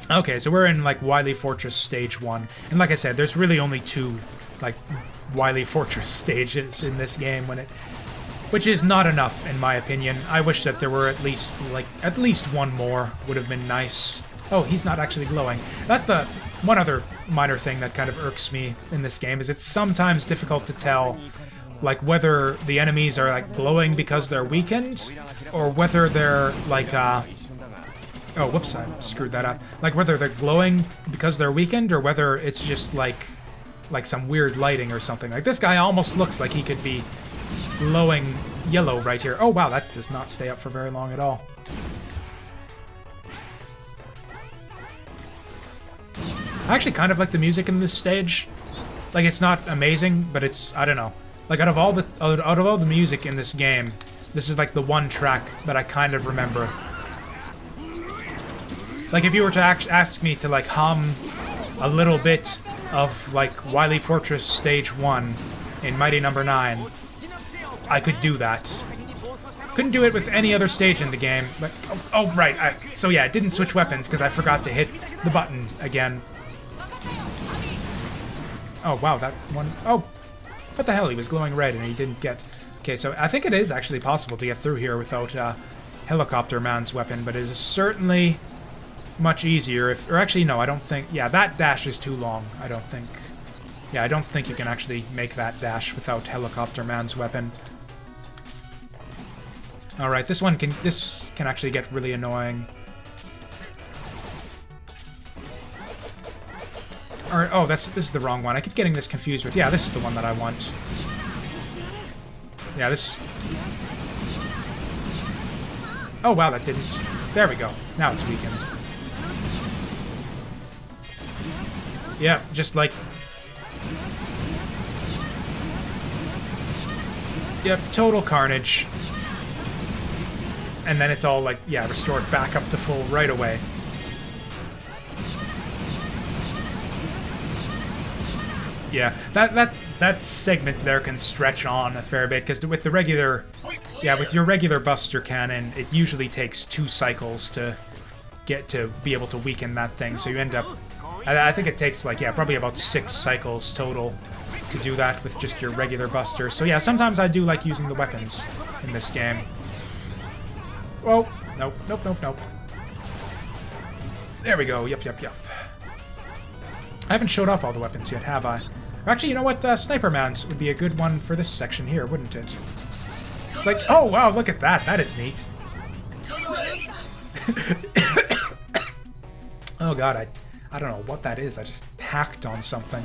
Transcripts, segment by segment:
Okay, so we're in, like, Wily Fortress Stage 1. And like I said, there's really only 2, like, Wily Fortress stages in this game, which is not enough, in my opinion. I wish that there were at least one more would have been nice. Oh, he's not actually glowing. That's the one other minor thing that kind of irks me in this game, is it's sometimes difficult to tell, like, whether the enemies are, like, glowing because they're weakened, or whether they're, like, oh, whoops, I screwed that up. Like, whether they're glowing because they're weakened, or whether it's just, like some weird lighting or something. Like, this guy almost looks like he could be glowing yellow right here. Oh, wow, that does not stay up for very long at all. I actually kind of like the music in this stage. Like, it's not amazing, but it's, I don't know. Like, out of all the music in this game, this is, like, the one track that I kind of remember. Like, if you were to ask me to, like, hum a little bit of, like, Wily Fortress Stage 1 in Mighty Number 9, I could do that. Couldn't do it with any other stage in the game, but... Oh, right. So, yeah, it didn't switch weapons because I forgot to hit the button again. Oh, wow, that one... Oh, what the hell? He was glowing red and he didn't get... Okay, so I think it is actually possible to get through here without Helicopter Man's weapon, but it is certainly much easier if... Or actually, no, I don't think... Yeah, that dash is too long, I don't think. Yeah, I don't think you can actually make that dash without Helicopter Man's weapon. Alright, this can actually get really annoying. Or, oh, this is the wrong one. I keep getting this confused with... Yeah, this is the one that I want. Yeah, this... Oh, wow, that didn't... There we go. Now it's weakened. Yeah, just like... Yep, total carnage. And then it's all, like, yeah, restored back up to full right away. Yeah, that segment there can stretch on a fair bit, because with the regular... Yeah, with your regular Buster Cannon, it usually takes 2 cycles to get to be able to weaken that thing, so you end up... I think it takes, like, yeah, probably about 6 cycles total to do that with just your regular Buster. So yeah, sometimes I do like using the weapons in this game. Whoa. Nope, nope, nope, nope. There we go. Yup, yup, yup. I haven't showed off all the weapons yet, have I? Actually, you know what? Sniper Man's would be a good one for this section here, wouldn't it? It's like, oh, wow, look at that. That is neat. Oh, God, I don't know what that is. I just hacked on something.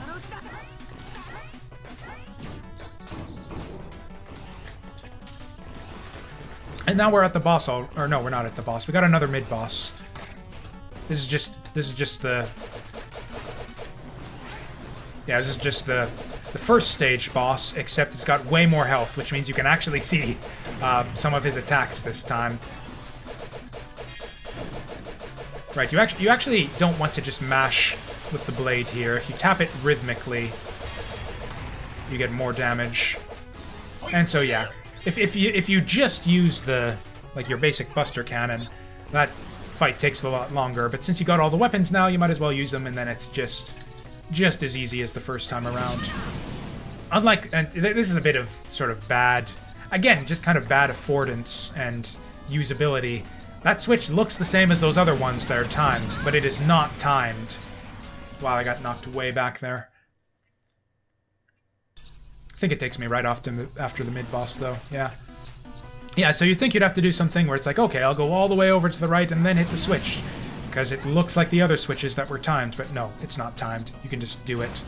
And now we're at the boss, or no, we're not at the boss. We got another mid-boss. This is just the... Yeah, this is just the first stage boss, except it's got way more health, which means you can actually see some of his attacks this time. Right, you actually don't want to just mash with the blade here. If you tap it rhythmically, you get more damage. And so, yeah. If you just use the, like, your basic Buster Cannon, that fight takes a lot longer. But since you got all the weapons now, you might as well use them, and then it's just as easy as the first time around. Unlike, and this is a bit of sort of bad, again, just kind of bad affordance and usability. That switch looks the same as those other ones that are timed, but it is not timed. Wow, I got knocked way back there. I think it takes me right off to after the mid-boss, though. Yeah. Yeah, so you'd think you'd have to do something where it's like, okay, I'll go all the way over to the right and then hit the switch. Because it looks like the other switches that were timed, but no, it's not timed. You can just do it.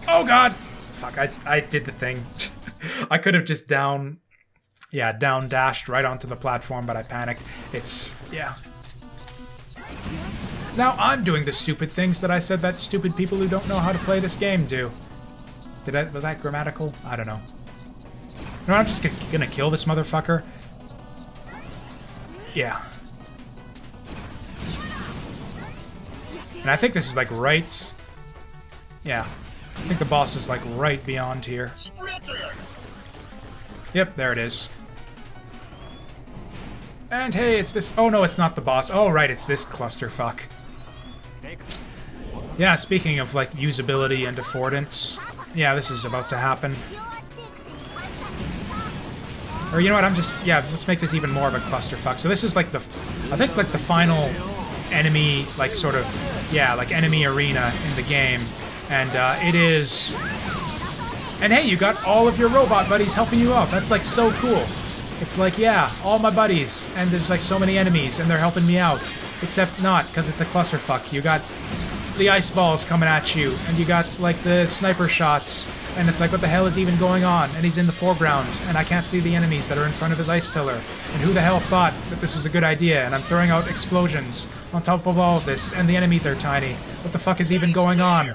Oh, God! Fuck, I did the thing. I could have just down dashed right onto the platform, but I panicked. Yeah. Now I'm doing the stupid things that I said that stupid people who don't know how to play this game do. Was that grammatical? I don't know. No, I'm just gonna kill this motherfucker. Yeah. And I think this is like right... Yeah. I think the boss is like right beyond here. Yep, there it is. And hey, it's this... Oh no, it's not the boss. Oh right, it's this clusterfuck. Yeah, speaking of like usability and affordance, yeah, this is about to happen. Or you know what, let's make this even more of a clusterfuck. So this is like the, I think like the final enemy, like sort of, yeah, like enemy arena in the game. And it is... And hey, you got all of your robot buddies helping you out. That's like so cool. It's like, yeah, all my buddies, and there's like so many enemies, and they're helping me out. Except not, because it's a clusterfuck. You got the ice balls coming at you, and you got like the sniper shots, and it's like, what the hell is even going on? And he's in the foreground, and I can't see the enemies that are in front of his ice pillar. And who the hell thought that this was a good idea? And I'm throwing out explosions on top of all of this, and the enemies are tiny. What the fuck is even going on?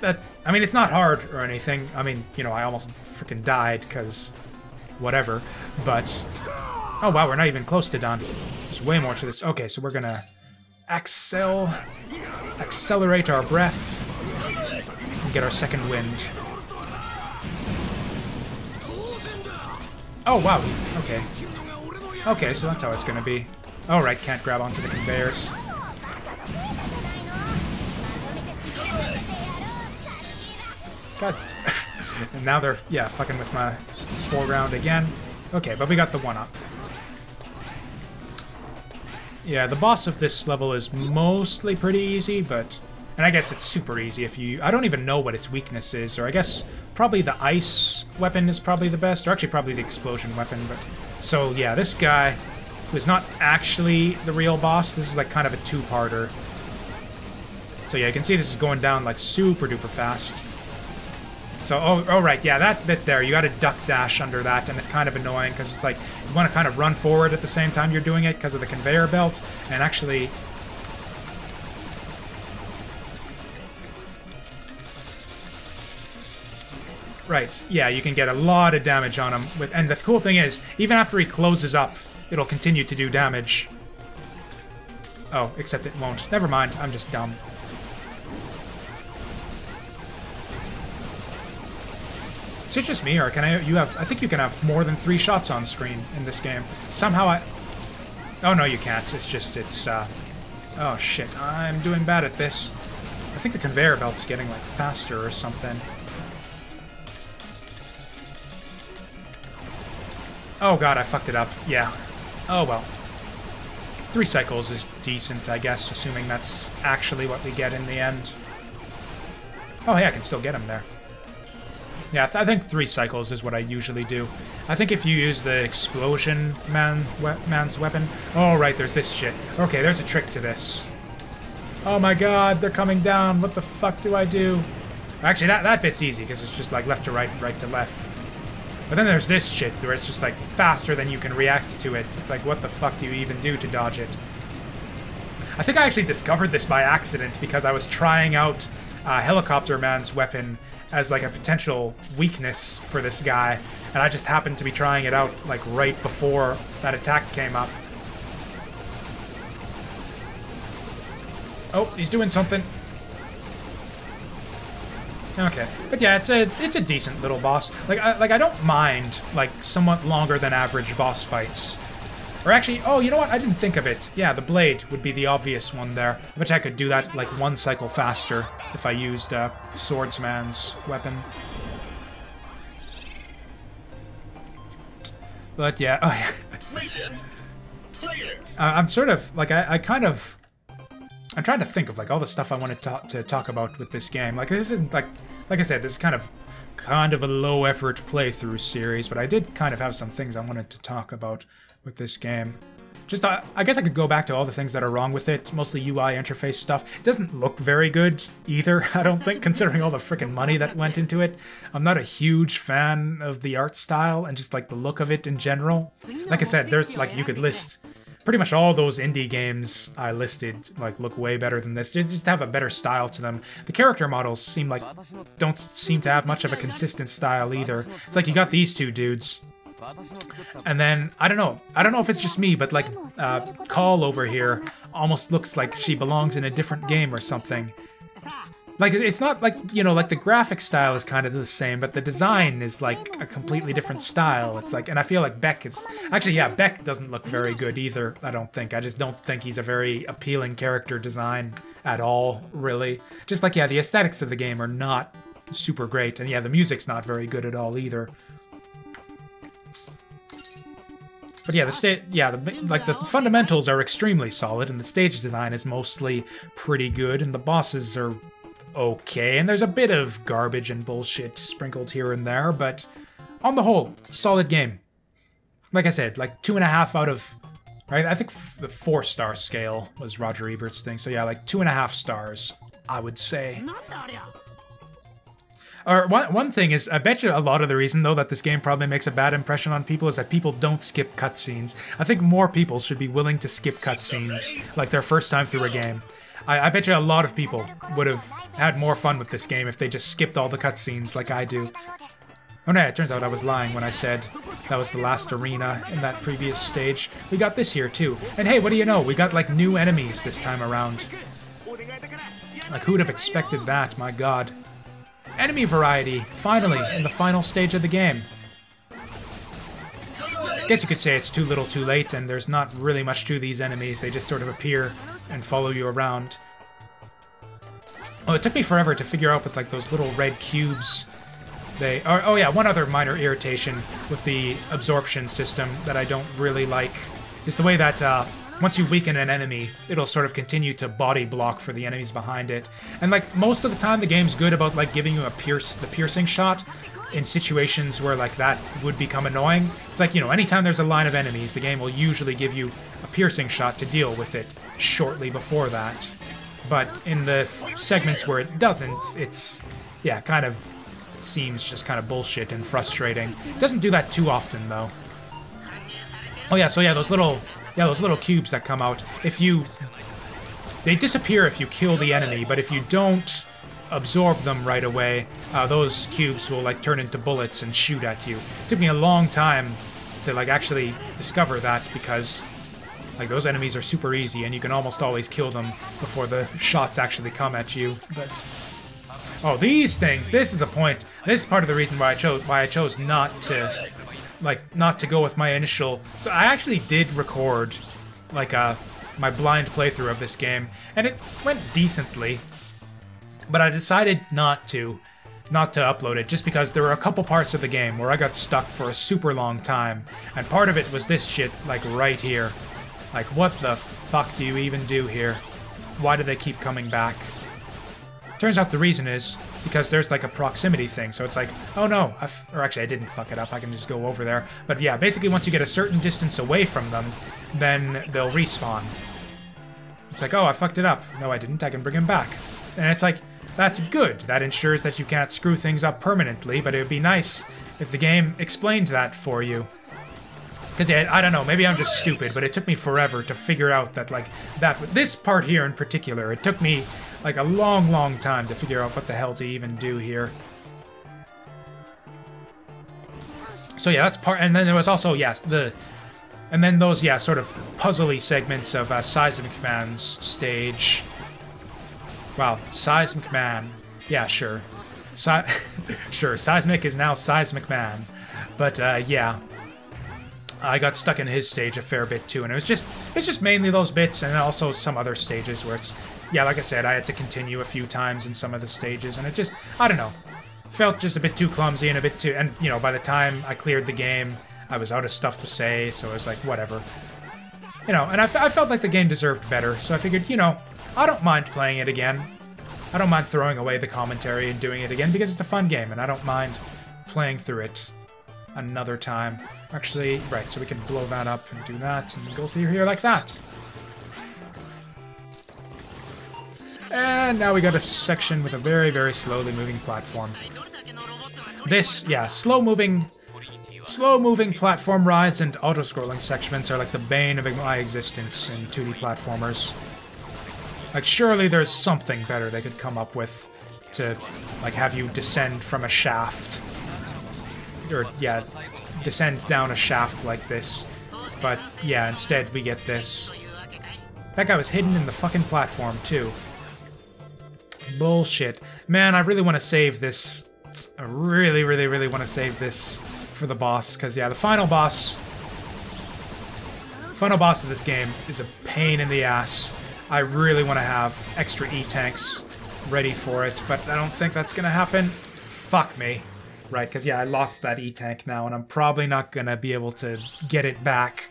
I mean, it's not hard or anything. I mean, you know, I almost freaking died, because whatever. But, oh wow, we're not even close to done. There's way more to this. Okay, so we're gonna accelerate our breath and get our second wind. Oh wow, okay. Okay, so that's how it's gonna be. Oh right, can't grab onto the conveyors. God. And now they're, yeah, fucking with my foreground again. Okay, but we got the one-up. Yeah, the boss of this level is mostly pretty easy, but... And I guess it's super easy if you... I don't even know what its weakness is, or I guess probably the ice weapon is probably the best, or actually probably the explosion weapon, but... So, yeah, this guy, who's not actually the real boss, this is like kind of a two-parter. So yeah, you can see this is going down like super-duper fast. So, oh, right, yeah, that bit there, you gotta duck dash under that, and it's kind of annoying, because it's like, you want to kind of run forward at the same time you're doing it, because of the conveyor belt, and actually... Right, yeah, you can get a lot of damage on him, and the cool thing is, even after he closes up, it'll continue to do damage. Oh, except it won't. Never mind, I'm just dumb. Is it just me, or can I think you can have more than 3 shots on screen in this game. Somehow I... Oh, no, you can't. It's just, oh, shit. I'm doing bad at this. I think the conveyor belt's getting, like, faster or something. Oh, God, I fucked it up. Yeah. Oh, well. 3 cycles is decent, I guess, assuming that's actually what we get in the end. Oh, hey, I can still get him there. Yeah, I think 3 cycles is what I usually do. I think if you use the explosion man's weapon... Oh, right, there's this shit. Okay, there's a trick to this. Oh my god, they're coming down. What the fuck do I do? Actually, that bit's easy, because it's just like left to right, right to left. But then there's this shit, where it's just like faster than you can react to it. It's like, what the fuck do you even do to dodge it? I think I actually discovered this by accident, because I was trying out Helicopter Man's weapon as like a potential weakness for this guy, and I just happened to be trying it out like right before that attack came up. Oh, he's doing something. Okay, but yeah, it's a decent little boss. Like I don't mind like somewhat longer than average boss fights. Or actually, oh, you know what? I didn't think of it. Yeah, the blade would be the obvious one there. I bet I could do that like 1 cycle faster if I used Swordsman's weapon. But yeah, oh yeah. I'm sort of like I'm trying to think of like all the stuff I wanted to talk about with this game. Like this isn't like I said, this is kind of a low effort playthrough series, but I did kind of have some things I wanted to talk about with this game. Just, I guess I could go back to all the things that are wrong with it, mostly UI interface stuff. It doesn't look very good either, I don't think, considering all the freaking money that went into it. I'm not a huge fan of the art style and just like the look of it in general. Like I said, there's like, you could list pretty much all those indie games I listed like look way better than this. They just have a better style to them. The character models don't seem to have much of a consistent style either. It's like you got these 2 dudes. And then, I don't know if it's just me, but like, Call over here almost looks like she belongs in a different game or something. Like, it's not like, you know, like the graphic style is kind of the same, but the design is like a completely different style. It's like, and I feel like Beck, actually, yeah, Beck doesn't look very good either, I don't think. I just don't think he's a very appealing character design at all, really. Just like, yeah, the aesthetics of the game are not super great, and yeah, the music's not very good at all either. But yeah, the fundamentals are extremely solid, and the stage design is mostly pretty good, and the bosses are okay, and there's a bit of garbage and bullshit sprinkled here and there, but on the whole, solid game. Like I said, like 2.5 out of, right? I think the 4-star scale was Roger Ebert's thing, so yeah, like 2.5 stars, I would say. Or one thing is, I bet you a lot of the reason, though, that this game probably makes a bad impression on people is that people don't skip cutscenes. I think more people should be willing to skip cutscenes, like their first time through a game. I bet you a lot of people would have had more fun with this game if they just skipped all the cutscenes like I do. Oh no, it turns out I was lying when I said that was the last arena in that previous stage. We got this here too. And hey, what do you know? We got like new enemies this time around. Like, who'd have expected that? My god. Enemy variety, finally, in the final stage of the game. I guess you could say it's too little too late, and there's not really much to these enemies. They just sort of appear and follow you around. Oh, it took me forever to figure out with like those little red cubes. Oh yeah, one other minor irritation with the absorption system that I don't really like is the way that once you weaken an enemy, it'll sort of continue to body block for the enemies behind it. And like most of the time, the game's good about like giving you the piercing shot in situations where like that would become annoying. It's like, you know, anytime there's a line of enemies, the game will usually give you a piercing shot to deal with it shortly before that. But in the segments where it doesn't, it's, yeah, kind of seems just kind of bullshit and frustrating. It doesn't do that too often, though. Oh yeah, so yeah, those little cubes that come out, they disappear if you kill the enemy, but if you don't absorb them right away, those cubes will like turn into bullets and shoot at you. It took me a long time to like actually discover that, because like those enemies are super easy and you can almost always kill them before the shots actually come at you. But oh, these things, this is a point. This is part of the reason why I chose not to go with my initial. So I actually did record like my blind playthrough of this game, and it went decently, but I decided not to upload it just because there were a couple parts of the game where I got stuck for a super long time, and part of it was this shit like right here. Like, what the fuck do you even do here? Why do they keep coming back? Turns out the reason is because there's like a proximity thing, so it's like, oh no, or actually I didn't fuck it up, I can just go over there. But yeah, basically once you get a certain distance away from them, then they'll respawn. It's like, oh, I fucked it up. No, I didn't, I can bring him back. And it's like, that's good. That ensures that you can't screw things up permanently, but it would be nice if the game explained that for you. Because, yeah, I don't know, maybe I'm just stupid, but it took me forever to figure out that, like, this part here in particular, it took me, like, a long, long time to figure out what the hell to even do here. So, yeah, that's part, and then there was also, yes, and then those, yeah, sort of puzzly segments of Seismic Man's stage. Wow, Seismic Man. Yeah, sure. Sure, Seismic is now Seismic Man. But, yeah. I got stuck in his stage a fair bit too, and it's just mainly those bits, and also some other stages where it's, yeah, like I said, I had to continue a few times in some of the stages, and it just, I don't know, felt just a bit too clumsy and a bit too, and, you know, by the time I cleared the game, I was out of stuff to say, so it was like, whatever. You know, and I felt like the game deserved better, so I figured, you know, I don't mind playing it again. I don't mind throwing away the commentary and doing it again, because it's a fun game, and I don't mind playing through it another time. Actually, right, so we can blow that up and do that, and go through here like that. And now we got a section with a very, very slowly moving platform. This, yeah, slow-moving platform rides and auto-scrolling segments are like the bane of my existence in 2D platformers. Like, surely there's something better they could come up with to, like, have you descend from a shaft. Or, yeah, descend down a shaft like this. But, yeah, instead we get this. That guy was hidden in the fucking platform, too. Bullshit. Man, I really want to save this. I really, really, really want to save this for the boss. Because, yeah, the final boss... Final boss of this game is a pain in the ass. I really want to have extra E-tanks ready for it, but I don't think that's going to happen. Fuck me. Right, because, yeah, I lost that E-tank now, and I'm probably not going to be able to get it back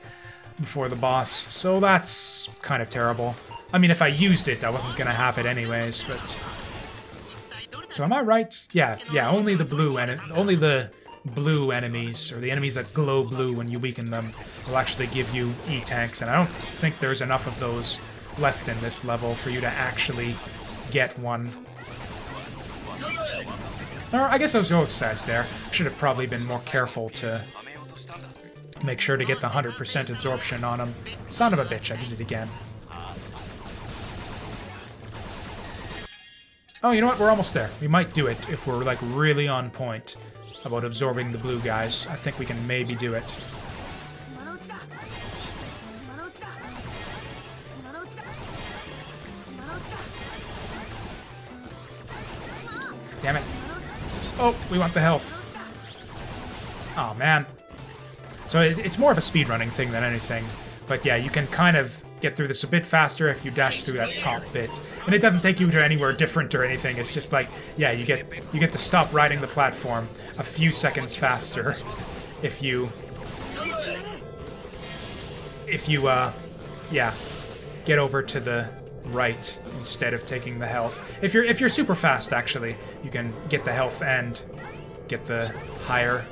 before the boss, so that's kind of terrible. I mean, if I used it, I wasn't going to have it anyways, but... So am I right? Yeah, only the blue enemies, or the enemies that glow blue when you weaken them, will actually give you E-tanks, and I don't think there's enough of those left in this level for you to actually get one. Or I guess I was so excited there. Should have probably been more careful to make sure to get the 100% absorption on him. Son of a bitch, I did it again. Oh, you know what? We're almost there. We might do it if we're, like, really on point about absorbing the blue guys. I think we can maybe do it. Damn it. Oh, we want the health. Oh, man. So it's more of a speedrunning thing than anything. But yeah, you can kind of get through this a bit faster if you dash through that top bit. And it doesn't take you to anywhere different or anything. It's just like, yeah, you get to stop riding the platform a few seconds faster if you yeah, get over to the right instead of taking the health. If you're super fast, actually, you can get the health and get the higher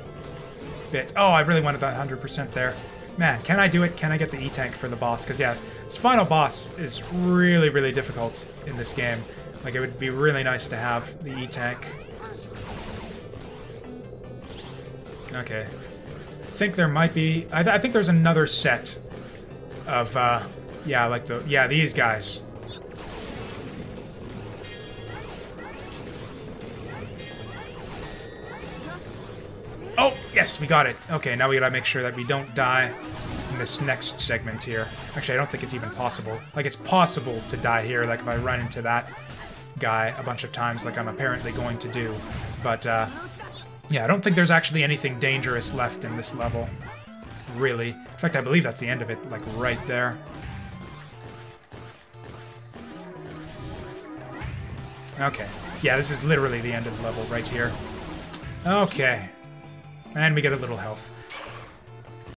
bit. Oh, I really wanted that 100% there. Man, can I do it? Can I get the E-tank for the boss? Because, yeah, this final boss is really, really difficult in this game. Like, it would be really nice to have the E-tank. Okay. I think there might be... I think there's another set of, yeah, like these guys. Oh, yes, we got it. Okay, now we gotta make sure that we don't die in this next segment here. Actually, I don't think it's even possible. Like, it's possible to die here, like if I run into that guy a bunch of times, like I'm apparently going to do. But, yeah, I don't think there's actually anything dangerous left in this level. Really. In fact, I believe that's the end of it, like right there. Okay. Yeah, this is literally the end of the level right here. Okay. And we get a little health.